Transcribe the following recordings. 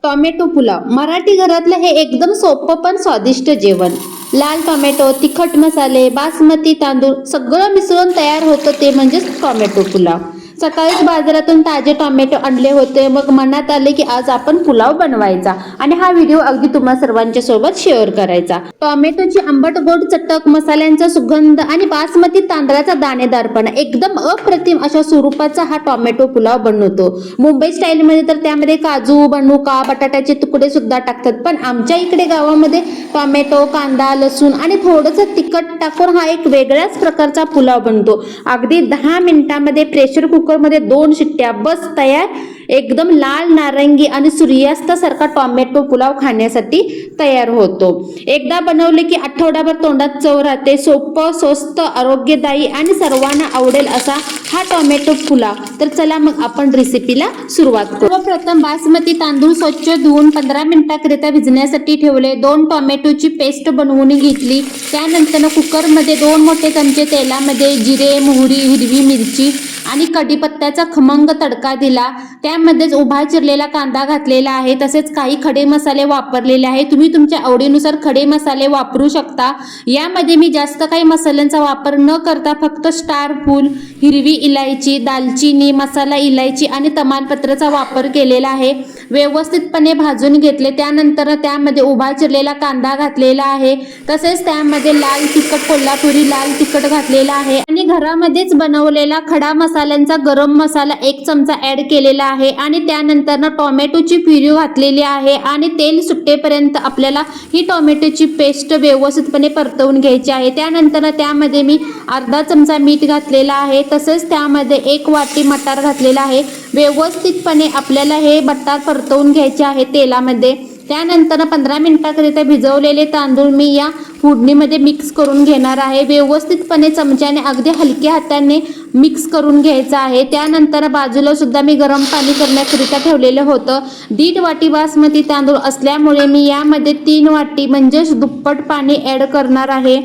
Tomato pulao Marathi घरातलं हे एकदम सोपं पण स्वादिष्ट जेवण. लाल टोमॅटो, तिखट मसाले, बासमती तांदूळ सगळं मिसळून तयार होतं ते म्हणजेच टोमॅटो पुलाव. सकाळीच बाजारातून ताजे टोमॅटो आणले होते, मग मनात आले की आज आपण पुलाव बनवायचा आणि हा व्हिडिओ अगदी तुम्हा सर्वांच्या सोबत शेअर करायचा. टोमॅटोची आंबट गोड चटक, मसाल्यांचा सुगंध आणि बासमती तांदळाचा दाणेदारपणा एकदम अप्रतिम अशा स्वरूपाचा हा टोमॅटो पुलाव बनवतो. मुंबई स्टाईल मध्ये तर त्यामध्ये काजू, मनुका, बटाट्याचे तुकडे सुद्धा टाकतात, पण आमच्या इकडे गावामध्ये टोमॅटो, कांदा, लसूण आणि थोडंसं तिखट टाकून हा एक वेगळ्याच प्रकारचा पुलाव बनतो. अगदी 10 मिनिटांमध्ये प्रेशर कुकर मध्ये 2 शिट्ट्या बस तयार. एकदम लाल नारंगी आणि सूर्यास्तासारखा टोमॅटो पुलाव खाण्यासाठी तयार होतो. एकदा बनवले की आठवडाभर तोंडात चव राहते. सोपं, स्वस्त, आरोग्यदायी आणि सर्वांना आवडेल असा हा टोमॅटो पुलाव. तर चला मग आपण रेसिपीला सुरुवात करू. सर्वप्रथम बासमती तांदूळ स्वच्छ धुवून 15 मिनिटांकरिता भिजण्यासाठी ठेवले. 2 टोमॅटोची पेस्ट बनवून घेतली. त्यानंतर कुकरमध्ये 2 मोठे चमचे तेलामध्ये जिरे, मोहरी, हिरवी मिरची आणि कढीपत्त्याचा खमंग तडका दिला. त्यामध्येच उभा चिरलेला कांदा घातलेला आहे. तसेच काही खडे मसाले वापरलेले आहे. तुम्ही तुमच्या आवडीनुसार खडे मसाले वापरू शकता. यामध्ये मी जास्त काही मसाल्यांचा वापर न करता फक्त स्टार फूल, हिरवी इलायची, दालचिनी, मसाला इलायची आणि तमालपत्राचा वापर केलेला आहे. व्यवस्थितपणे भाजून घेतले. त्यानंतर त्यामध्ये उभा चिरलेला कांदा घातलेला आहे. तसेच त्यामध्ये लाल तिखट, कोल्हापुरी लाल तिखट घातलेला आहे आणि घरामध्येच बनवलेला खडा मसाल्यांचा गरम मसाला 1 चमचा ऍड केलेला आहे आणि त्यानंतर टोमॅटोची प्युरी घातलेली आहे आणि तेल सुटेपर्यंत आपल्याला ही टोमॅटोची पेस्ट व्यवस्थितपणे परतवून घ्यायची आहे. त्यानंतर त्यामध्ये मी अर्धा चमचा मीठ घातलेला आहे. तसेच त्यामध्ये 1 वाटी मटार घातलेला आहे. व्यवस्थितपणे आपल्याला हे मटार परतवून घ्यायचे आहे तेलामध्ये. त्यानंतर 15 मिनिटांकरिता भिजवलेले तांदूळ मी या फोडणीमध्ये मिक्स करून घेणार आहे. व्यवस्थितपणे चमच्याने अगदी हलक्या हाताने मिक्स करून घ्यायचं आहे. त्यानंतर बाजूला सुद्धा मी गरम पाणी करण्याकरिता ठेवलेलं होतं. 1.5 वाटी बासमती तांदूळ असल्यामुळे मी यामध्ये 3 वाटी म्हणजेच दुप्पट पाणी ॲड करणार आहे.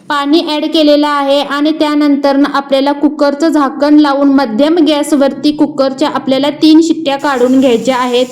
पाणी ॲड केलेलं आहे आणि त्यानंतर आपल्याला कुकरचं झाकण लावून मध्यम गॅसवरती कुकरच्या आपल्याला 3 शिट्ट्या काढून घ्यायच्या आहेत.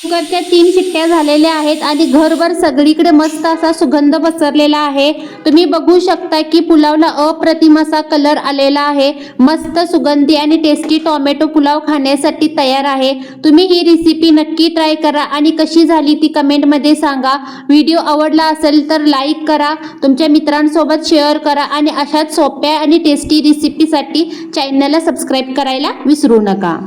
कुकरच्या 3 शिट्ट्या झालेल्या आहेत आणि घरभर सगळीकडे मस्त असा सुगंध पसरलेला आहे. तुम्ही बघू शकता की पुलावला अप्रतिम असा कलर आलेला आहे. मस्त सुगंधी आणि टेस्टी टोमॅटो पुलाव खाण्यासाठी तयार आहे. तुम्ही ही रेसिपी नक्की ट्राय करा आणि कशी झाली ती कमेंटमध्ये सांगा. व्हिडिओ आवडला असेल तर लाईक करा, तुमच्या मित्रांसोबत शेअर करा आणि अशाच सोप्या आणि टेस्टी रेसिपीसाठी चॅनलला सबस्क्राईब करायला विसरू नका.